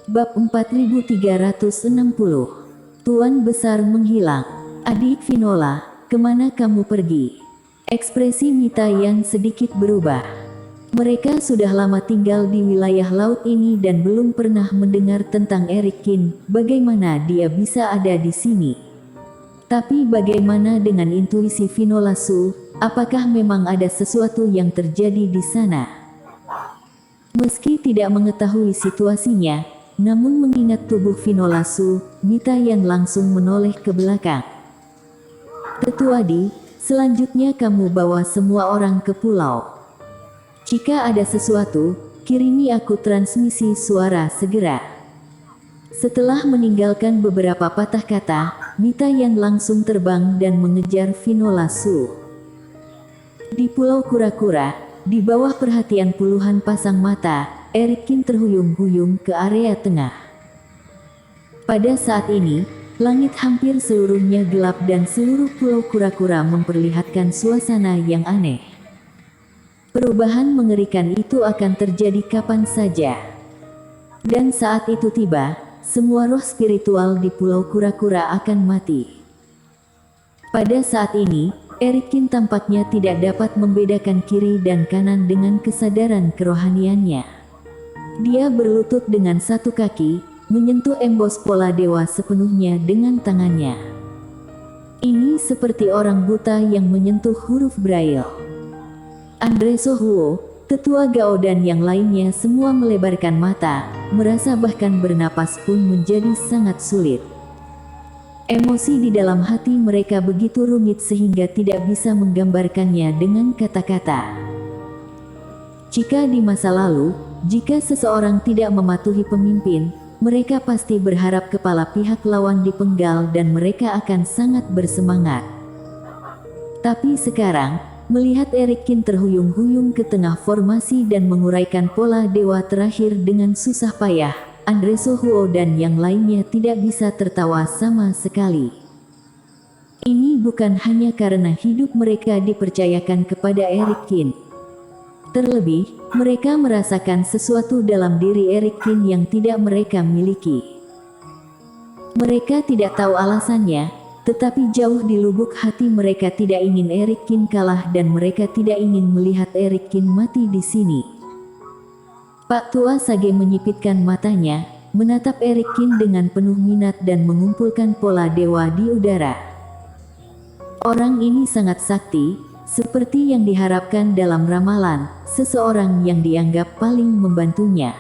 Bab 4360. Tuan Besar menghilang. Adik Vinola, kemana kamu pergi? Ekspresi Mita yang sedikit berubah. Mereka sudah lama tinggal di wilayah laut ini dan belum pernah mendengar tentang Erik Kin. Bagaimana dia bisa ada di sini? Tapi bagaimana dengan intuisi Vinola Su? Apakah memang ada sesuatu yang terjadi di sana? Meski tidak mengetahui situasinya, namun mengingat tubuh Vinola Su, Mita yang langsung menoleh ke belakang. Tetua Di, selanjutnya kamu bawa semua orang ke pulau. Jika ada sesuatu, kirimi aku transmisi suara segera. Setelah meninggalkan beberapa patah kata, Mita yang langsung terbang dan mengejar Vinola Su. Di Pulau Kura-Kura, di bawah perhatian puluhan pasang mata, Erik Kin terhuyung-huyung ke area tengah. Pada saat ini, langit hampir seluruhnya gelap dan seluruh Pulau Kura-Kura memperlihatkan suasana yang aneh. Perubahan mengerikan itu akan terjadi kapan saja. Dan saat itu tiba, semua roh spiritual di Pulau Kura-Kura akan mati. Pada saat ini, Erik Kin tampaknya tidak dapat membedakan kiri dan kanan dengan kesadaran kerohaniannya. Dia berlutut dengan satu kaki, menyentuh embos pola dewa sepenuhnya dengan tangannya. Ini seperti orang buta yang menyentuh huruf Braille. Andre Sohuo, Tetua Gao dan yang lainnya semua melebarkan mata, merasa bahkan bernapas pun menjadi sangat sulit. Emosi di dalam hati mereka begitu rumit sehingga tidak bisa menggambarkannya dengan kata-kata. Jika di masa lalu, jika seseorang tidak mematuhi pemimpin, mereka pasti berharap kepala pihak lawan dipenggal dan mereka akan sangat bersemangat. Tapi sekarang, melihat Erik Kin terhuyung-huyung ke tengah formasi dan menguraikan pola dewa terakhir dengan susah payah, Andre Sohuo dan yang lainnya tidak bisa tertawa sama sekali. Ini bukan hanya karena hidup mereka dipercayakan kepada Erik Kin. Terlebih, mereka merasakan sesuatu dalam diri Erik Kin yang tidak mereka miliki. Mereka tidak tahu alasannya, tetapi jauh di lubuk hati mereka tidak ingin Erik Kin kalah dan mereka tidak ingin melihat Erik Kin mati di sini. Pak Tua Sage menyipitkan matanya, menatap Erik Kin dengan penuh minat dan mengumpulkan pola dewa di udara. Orang ini sangat sakti. Seperti yang diharapkan dalam ramalan, seseorang yang dianggap paling membantunya.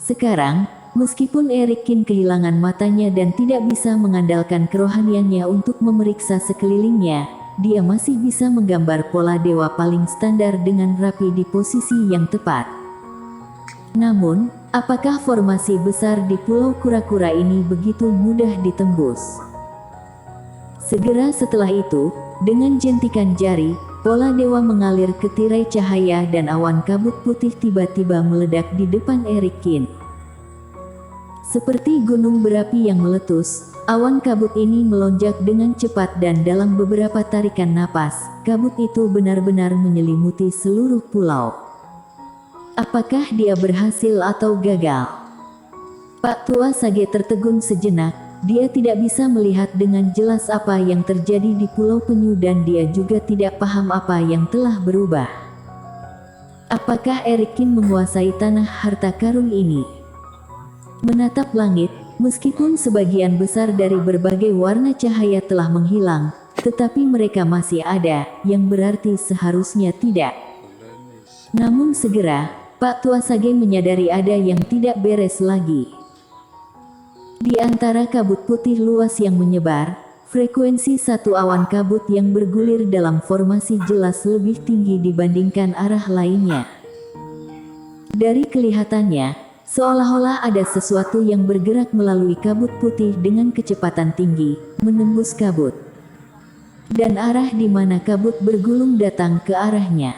Sekarang, meskipun Erik Kin kehilangan matanya dan tidak bisa mengandalkan kerohaniannya untuk memeriksa sekelilingnya, dia masih bisa menggambar pola dewa paling standar dengan rapi di posisi yang tepat. Namun, apakah formasi besar di Pulau Kura-Kura ini begitu mudah ditembus? Segera setelah itu, dengan jentikan jari, pola dewa mengalir ke tirai cahaya dan awan kabut putih tiba-tiba meledak di depan Erik Kin. Seperti gunung berapi yang meletus, awan kabut ini melonjak dengan cepat dan dalam beberapa tarikan napas, kabut itu benar-benar menyelimuti seluruh pulau. Apakah dia berhasil atau gagal? Pak Tua Sage tertegun sejenak. Dia tidak bisa melihat dengan jelas apa yang terjadi di Pulau Penyu dan dia juga tidak paham apa yang telah berubah. Apakah Erik Kin menguasai tanah harta karun ini? Menatap langit, meskipun sebagian besar dari berbagai warna cahaya telah menghilang, tetapi mereka masih ada, yang berarti seharusnya tidak. Namun segera, Pak Tua Sage menyadari ada yang tidak beres lagi. Di antara kabut putih luas yang menyebar, frekuensi satu awan kabut yang bergulir dalam formasi jelas lebih tinggi dibandingkan arah lainnya. Dari kelihatannya, seolah-olah ada sesuatu yang bergerak melalui kabut putih dengan kecepatan tinggi, menembus kabut. Dan arah di mana kabut bergulung datang ke arahnya.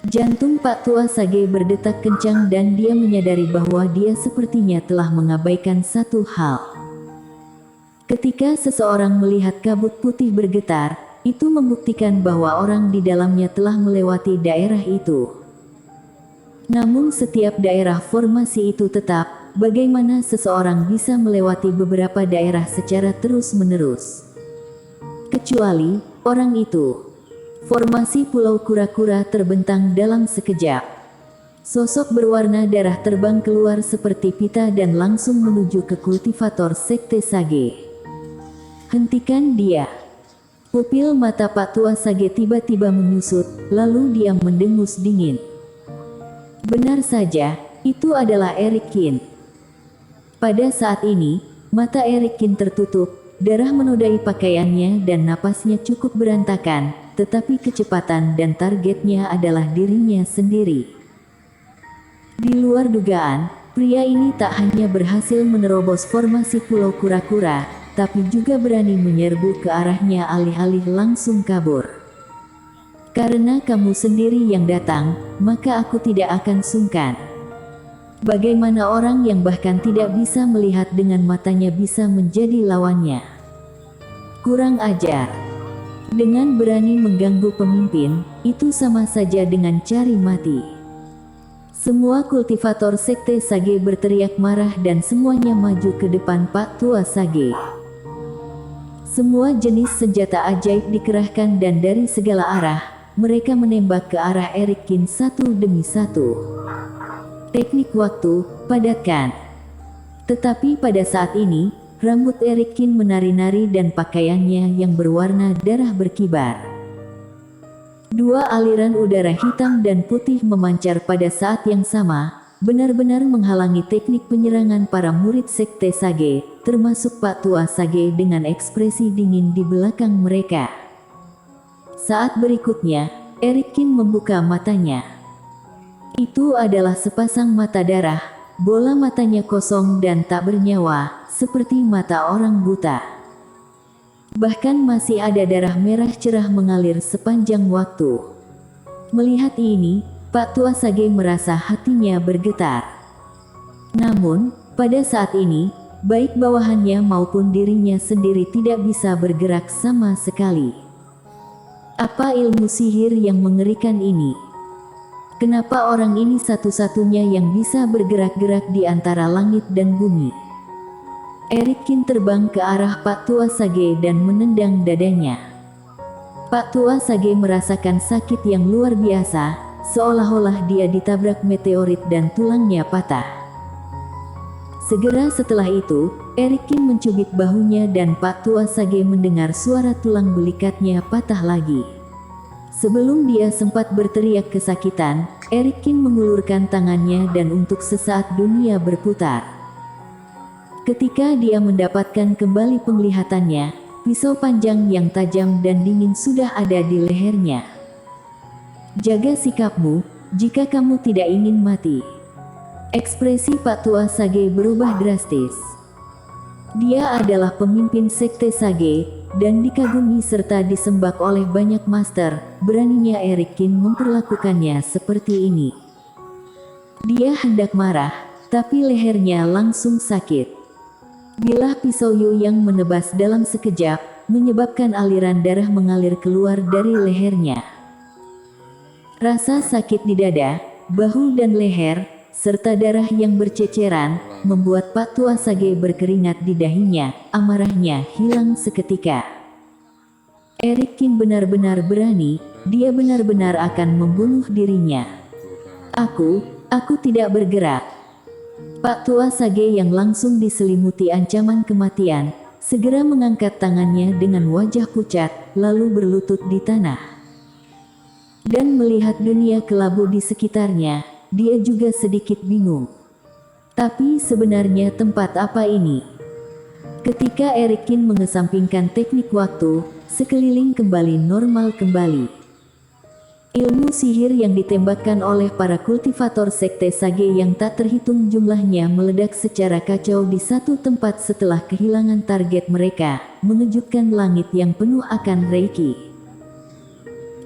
Jantung Pak Tua Sage berdetak kencang dan dia menyadari bahwa dia sepertinya telah mengabaikan satu hal. Ketika seseorang melihat kabut putih bergetar, itu membuktikan bahwa orang di dalamnya telah melewati daerah itu. Namun setiap daerah formasi itu tetap, bagaimana seseorang bisa melewati beberapa daerah secara terus-menerus? Kecuali, orang itu. Formasi Pulau Kura-Kura terbentang dalam sekejap. Sosok berwarna darah terbang keluar seperti pita dan langsung menuju ke kultivator Sekte Sage. Hentikan dia. Pupil mata Pak Tua Sage tiba-tiba menyusut, lalu dia mendengus dingin. Benar saja, itu adalah Eric Kin. Pada saat ini, mata Eric Kin tertutup, darah menodai pakaiannya dan napasnya cukup berantakan, tetapi kecepatan dan targetnya adalah dirinya sendiri. Di luar dugaan, pria ini tak hanya berhasil menerobos formasi Pulau Kura-Kura, tapi juga berani menyerbu ke arahnya alih-alih langsung kabur. Karena kamu sendiri yang datang, maka aku tidak akan sungkan. Bagaimana orang yang bahkan tidak bisa melihat dengan matanya bisa menjadi lawannya? Kurang ajar. Dengan berani mengganggu pemimpin, itu sama saja dengan cari mati. Semua kultivator Sekte Sage berteriak marah dan semuanya maju ke depan Pak Tua Sage. Semua jenis senjata ajaib dikerahkan dan dari segala arah, mereka menembak ke arah Eric Kin satu demi satu. Teknik waktu, padatkan. Tetapi pada saat ini, rambut Eric Kin menari-nari dan pakaiannya yang berwarna darah berkibar. Dua aliran udara hitam dan putih memancar pada saat yang sama, benar-benar menghalangi teknik penyerangan para murid Sekte Sage, termasuk Pak Tua Sage dengan ekspresi dingin di belakang mereka. Saat berikutnya, Eric Kin membuka matanya. Itu adalah sepasang mata darah, bola matanya kosong dan tak bernyawa, seperti mata orang buta. Bahkan masih ada darah merah cerah mengalir sepanjang waktu. Melihat ini, Pak Tua Sage merasa hatinya bergetar. Namun, pada saat ini, baik bawahannya maupun dirinya sendiri tidak bisa bergerak sama sekali. Apa ilmu sihir yang mengerikan ini? Kenapa orang ini satu-satunya yang bisa bergerak-gerak di antara langit dan bumi? Eric Kin terbang ke arah Pak Tua Sage dan menendang dadanya. Pak Tua Sage merasakan sakit yang luar biasa, seolah-olah dia ditabrak meteorit dan tulangnya patah. Segera setelah itu, Eric Kin mencubit bahunya dan Pak Tua Sage mendengar suara tulang belikatnya patah lagi. Sebelum dia sempat berteriak kesakitan, Eric Kin mengulurkan tangannya dan untuk sesaat dunia berputar. Ketika dia mendapatkan kembali penglihatannya, pisau panjang yang tajam dan dingin sudah ada di lehernya. Jaga sikapmu, jika kamu tidak ingin mati. Ekspresi Pak Tua Sage berubah drastis. Dia adalah pemimpin Sekte Sage, dan dikagumi serta disembah oleh banyak master. Beraninya Eric Kin memperlakukannya seperti ini. Dia hendak marah, tapi lehernya langsung sakit. Bilah pisau Yu yang menebas dalam sekejap, menyebabkan aliran darah mengalir keluar dari lehernya. Rasa sakit di dada, bahu dan leher, serta darah yang berceceran, membuat Pak Tua Sage berkeringat di dahinya. Amarahnya hilang seketika. Eric Kin benar-benar berani, dia benar-benar akan membunuh dirinya. Aku tidak bergerak. Pak Tua Sage yang langsung diselimuti ancaman kematian, segera mengangkat tangannya dengan wajah pucat, lalu berlutut di tanah. Dan melihat dunia kelabu di sekitarnya, dia juga sedikit bingung. Tapi sebenarnya tempat apa ini? Ketika Eric Kin mengesampingkan teknik waktu, sekeliling kembali normal kembali. Ilmu sihir yang ditembakkan oleh para kultivator Sekte Sage yang tak terhitung jumlahnya meledak secara kacau di satu tempat setelah kehilangan target mereka, mengejutkan langit yang penuh akan Reiki.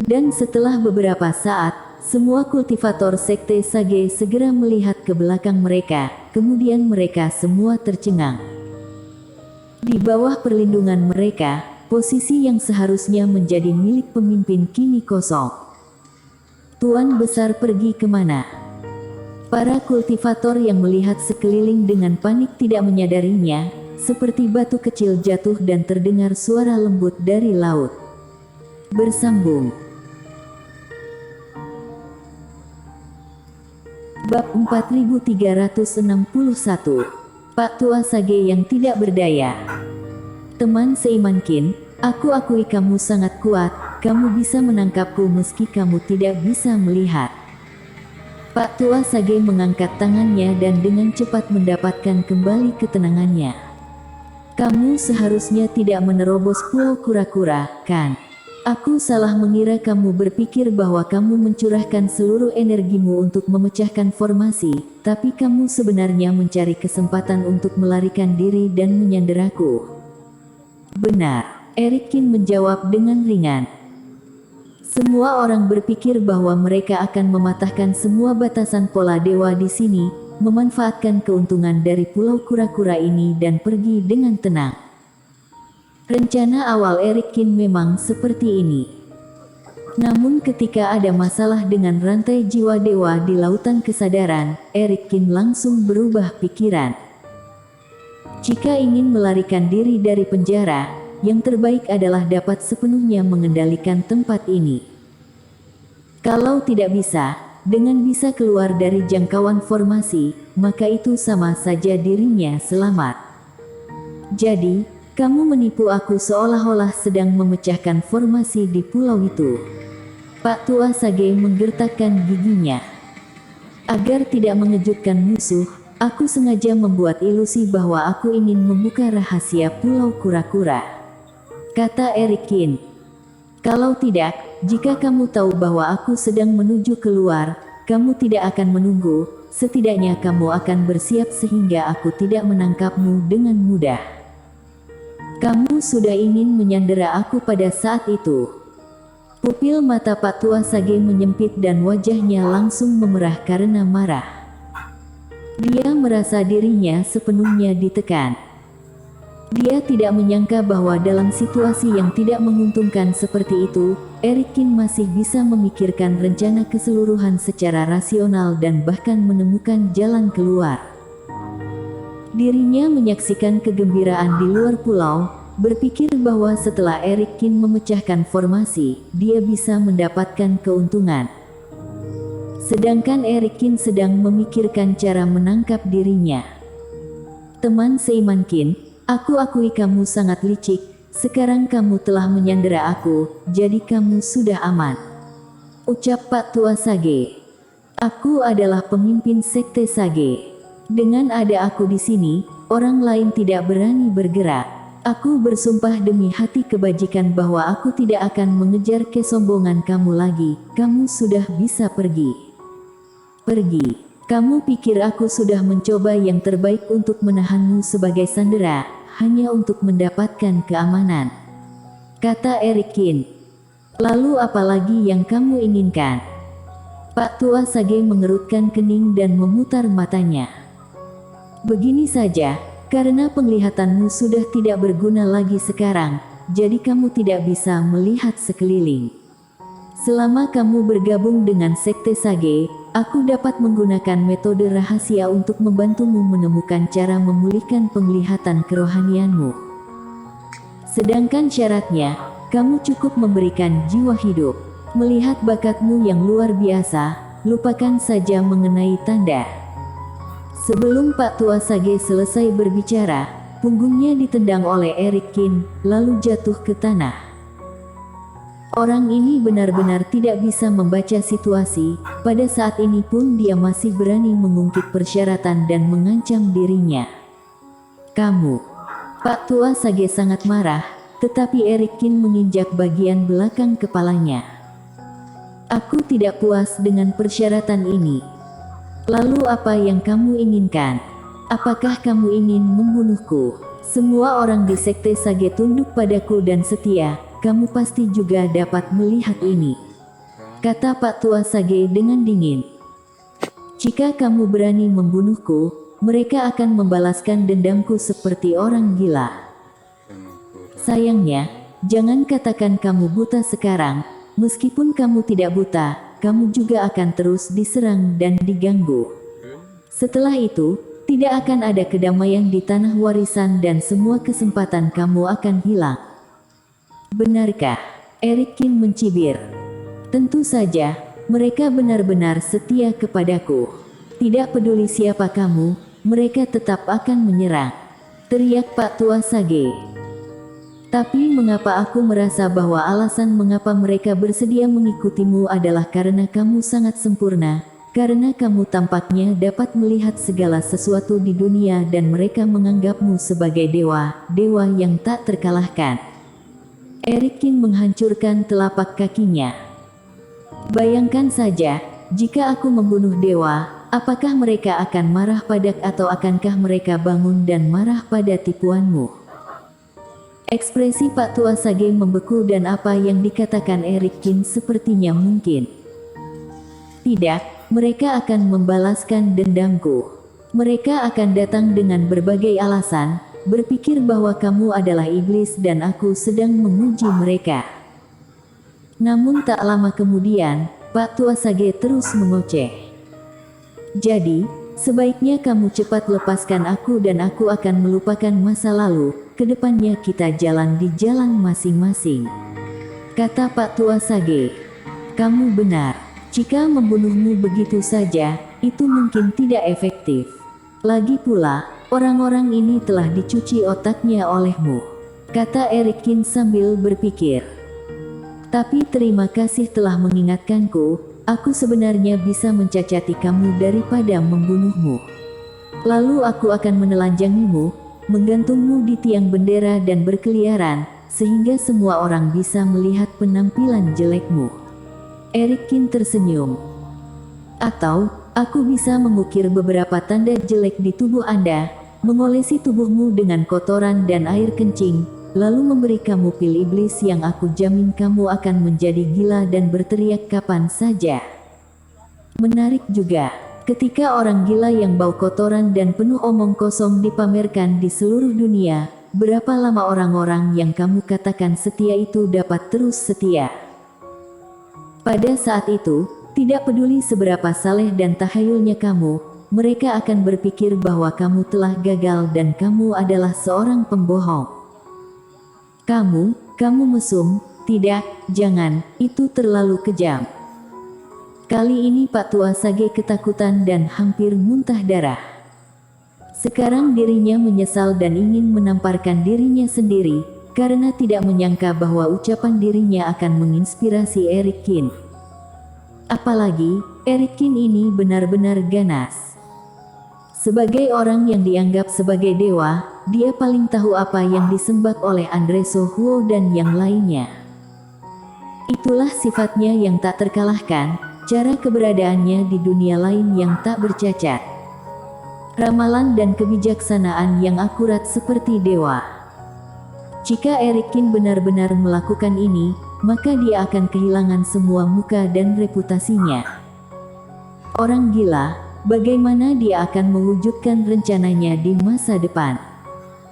Dan setelah beberapa saat, semua kultivator Sekte Sage segera melihat ke belakang mereka, kemudian mereka semua tercengang. Di bawah perlindungan mereka, posisi yang seharusnya menjadi milik pemimpin kini kosong. Tuan Besar pergi kemana? Para kultivator yang melihat sekeliling dengan panik tidak menyadarinya, seperti batu kecil jatuh dan terdengar suara lembut dari laut. Bersambung. Bab 4361. Pak Tua Sage yang tidak berdaya. Teman seiman Qin, aku akui kamu sangat kuat, kamu bisa menangkapku meski kamu tidak bisa melihat. Pak Tua Sage mengangkat tangannya dan dengan cepat mendapatkan kembali ketenangannya. Kamu seharusnya tidak menerobos pulau kura-kura, kan? Aku salah mengira kamu berpikir bahwa kamu mencurahkan seluruh energimu untuk memecahkan formasi, tapi kamu sebenarnya mencari kesempatan untuk melarikan diri dan menyanderaku. Benar, Eric Qin menjawab dengan ringan. Semua orang berpikir bahwa mereka akan mematahkan semua batasan pola dewa di sini, memanfaatkan keuntungan dari pulau kura-kura ini dan pergi dengan tenang. Rencana awal Eric Qin memang seperti ini. Namun ketika ada masalah dengan rantai jiwa dewa di lautan kesadaran, Eric Qin langsung berubah pikiran. Jika ingin melarikan diri dari penjara, yang terbaik adalah dapat sepenuhnya mengendalikan tempat ini. Kalau tidak bisa, dengan bisa keluar dari jangkauan formasi, maka itu sama saja dirinya selamat. Jadi, kamu menipu aku seolah-olah sedang memecahkan formasi di pulau itu. Pak Tua Sage menggertakkan giginya. Agar tidak mengejutkan musuh, aku sengaja membuat ilusi bahwa aku ingin membuka rahasia pulau kura-kura, kata Eric Qin. Kalau tidak, jika kamu tahu bahwa aku sedang menuju keluar, kamu tidak akan menunggu, setidaknya kamu akan bersiap sehingga aku tidak menangkapmu dengan mudah. Kamu sudah ingin menyandera aku pada saat itu. Pupil mata Pak Tua Sage menyempit dan wajahnya langsung memerah karena marah. Dia merasa dirinya sepenuhnya ditekan. Dia tidak menyangka bahwa dalam situasi yang tidak menguntungkan seperti itu, Eric Qin masih bisa memikirkan rencana keseluruhan secara rasional dan bahkan menemukan jalan keluar. Dirinya menyaksikan kegembiraan di luar pulau, berpikir bahwa setelah Eric Qin memecahkan formasi, dia bisa mendapatkan keuntungan. Sedangkan Eric Qin sedang memikirkan cara menangkap dirinya. Teman seiman Qin, aku akui kamu sangat licik, sekarang kamu telah menyandera aku, jadi kamu sudah aman. Ucap Pak Tua Sage. Aku adalah pemimpin sekte Sage. Dengan ada aku di sini, orang lain tidak berani bergerak. Aku bersumpah demi hati kebajikan bahwa aku tidak akan mengejar kesombongan kamu lagi, kamu sudah bisa pergi. Pergi. Kamu pikir aku sudah mencoba yang terbaik untuk menahanmu sebagai sandera, hanya untuk mendapatkan keamanan, kata Eric Qin. Lalu apa lagi yang kamu inginkan? Pak Tua Sage mengerutkan kening dan memutar matanya. Begini saja, karena penglihatanmu sudah tidak berguna lagi sekarang, jadi kamu tidak bisa melihat sekeliling. Selama kamu bergabung dengan sekte Sage, aku dapat menggunakan metode rahasia untuk membantumu menemukan cara memulihkan penglihatan kerohanianmu. Sedangkan syaratnya, kamu cukup memberikan jiwa hidup. Melihat bakatmu yang luar biasa, lupakan saja mengenai tanda. Sebelum Pak Tua Sage selesai berbicara, punggungnya ditendang oleh Eric Qin, lalu jatuh ke tanah. Orang ini benar-benar tidak bisa membaca situasi, pada saat ini pun dia masih berani mengungkit persyaratan dan mengancam dirinya. Kamu. Pak Tua Sage sangat marah, tetapi Eric Qin menginjak bagian belakang kepalanya. Aku tidak puas dengan persyaratan ini. Lalu apa yang kamu inginkan? Apakah kamu ingin membunuhku? Semua orang di sekte Sage tunduk padaku dan setia. Kamu pasti juga dapat melihat ini, kata Pak Tua Sage dengan dingin. Jika kamu berani membunuhku, mereka akan membalaskan dendamku seperti orang gila. Sayangnya, jangan katakan kamu buta sekarang, meskipun kamu tidak buta, kamu juga akan terus diserang dan diganggu. Setelah itu, tidak akan ada kedamaian di tanah warisan dan semua kesempatan kamu akan hilang. Benarkah? Eric Kin mencibir. Tentu saja, mereka benar-benar setia kepadaku. Tidak peduli siapa kamu, mereka tetap akan menyerang. Teriak Pak Tua Sage. Tapi mengapa aku merasa bahwa alasan mengapa mereka bersedia mengikutimu adalah karena kamu sangat sempurna, karena kamu tampaknya dapat melihat segala sesuatu di dunia dan mereka menganggapmu sebagai dewa, dewa yang tak terkalahkan. Eric Kin menghancurkan telapak kakinya. Bayangkan saja, jika aku membunuh dewa, apakah mereka akan marah padaku atau akankah mereka bangun dan marah pada tipuanmu? Ekspresi Pak Tua Sage membeku dan apa yang dikatakan Eric Kin sepertinya mungkin. Tidak, mereka akan membalaskan dendamku. Mereka akan datang dengan berbagai alasan, berpikir bahwa kamu adalah iblis dan aku sedang menguji mereka. Namun tak lama kemudian, Pak Tua Sage terus mengoceh. Jadi, sebaiknya kamu cepat lepaskan aku dan aku akan melupakan masa lalu, kedepannya kita jalan di jalan masing-masing. Kata Pak Tua Sage. Kamu benar, jika membunuhmu begitu saja, itu mungkin tidak efektif. Lagi pula, orang-orang ini telah dicuci otaknya olehmu, kata Eric Kin sambil berpikir. Tapi terima kasih telah mengingatkanku, aku sebenarnya bisa mencacati kamu daripada membunuhmu. Lalu aku akan menelanjangimu, menggantungmu di tiang bendera dan berkeliaran, sehingga semua orang bisa melihat penampilan jelekmu. Eric Kin tersenyum. Atau, aku bisa mengukir beberapa tanda jelek di tubuh Anda, mengolesi tubuhmu dengan kotoran dan air kencing, lalu memberi kamu pil iblis yang aku jamin kamu akan menjadi gila dan berteriak kapan saja. Menarik juga, ketika orang gila yang bau kotoran dan penuh omong kosong dipamerkan di seluruh dunia, berapa lama orang-orang yang kamu katakan setia itu dapat terus setia? Pada saat itu, tidak peduli seberapa saleh dan tahayulnya kamu, mereka akan berpikir bahwa kamu telah gagal dan kamu adalah seorang pembohong. Kamu mesum, tidak, jangan, itu terlalu kejam. Kali ini Pak Tua Sage ketakutan dan hampir muntah darah. Sekarang dirinya menyesal dan ingin menamparkan dirinya sendiri, karena tidak menyangka bahwa ucapan dirinya akan menginspirasi Eric Kin. Apalagi, Eric Kin ini benar-benar ganas. Sebagai orang yang dianggap sebagai dewa, dia paling tahu apa yang disembah oleh Andreso Huo dan yang lainnya. Itulah sifatnya yang tak terkalahkan, cara keberadaannya di dunia lain yang tak bercacat. Ramalan dan kebijaksanaan yang akurat seperti dewa. Jika Eric Kin benar-benar melakukan ini, maka dia akan kehilangan semua muka dan reputasinya. Orang gila, bagaimana dia akan mewujudkan rencananya di masa depan?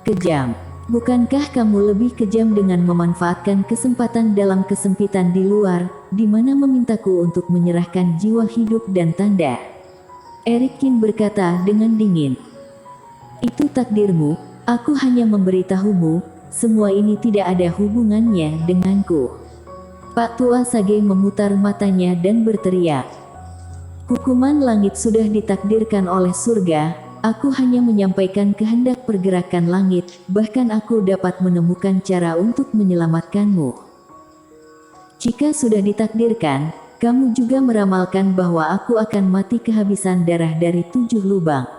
Kejam. Bukankah kamu lebih kejam dengan memanfaatkan kesempatan dalam kesempitan di luar, di mana memintaku untuk menyerahkan jiwa hidup dan tanda? Eric Kin berkata dengan dingin. Itu takdirmu, aku hanya memberitahumu, semua ini tidak ada hubungannya denganku. Pak Tua Sage memutar matanya dan berteriak. Hukuman langit sudah ditakdirkan oleh surga, aku hanya menyampaikan kehendak pergerakan langit, bahkan aku dapat menemukan cara untuk menyelamatkanmu. Jika sudah ditakdirkan, kamu juga meramalkan bahwa aku akan mati kehabisan darah dari 7 lubang.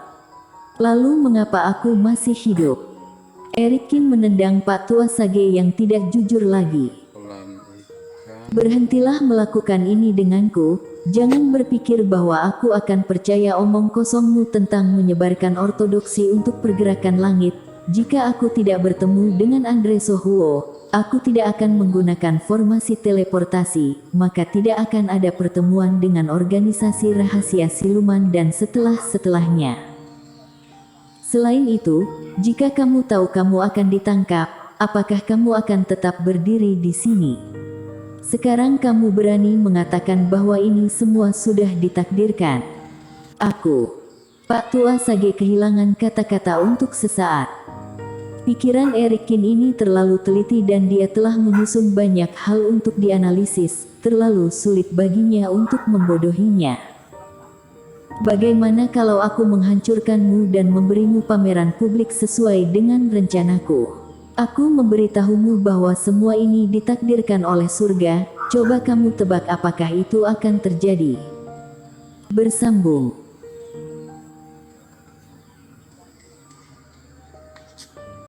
Lalu mengapa aku masih hidup? Eric Kin menendang Pak Tua Sage yang tidak jujur lagi. Berhentilah melakukan ini denganku, jangan berpikir bahwa aku akan percaya omong kosongmu tentang menyebarkan ortodoksi untuk pergerakan langit. Jika aku tidak bertemu dengan Andreso Huo, aku tidak akan menggunakan formasi teleportasi, maka tidak akan ada pertemuan dengan organisasi rahasia siluman dan setelah-setelahnya. Selain itu, jika kamu tahu kamu akan ditangkap, apakah kamu akan tetap berdiri di sini? Sekarang kamu berani mengatakan bahwa ini semua sudah ditakdirkan. Pak tua Sage kehilangan kata-kata untuk sesaat. Pikiran Erikin ini terlalu teliti dan dia telah menyusun banyak hal untuk dianalisis, terlalu sulit baginya untuk membodohinya. Bagaimana kalau aku menghancurkanmu dan memberimu pameran publik sesuai dengan rencanaku? Aku memberitahumu bahwa semua ini ditakdirkan oleh surga, coba kamu tebak apakah itu akan terjadi. Bersambung.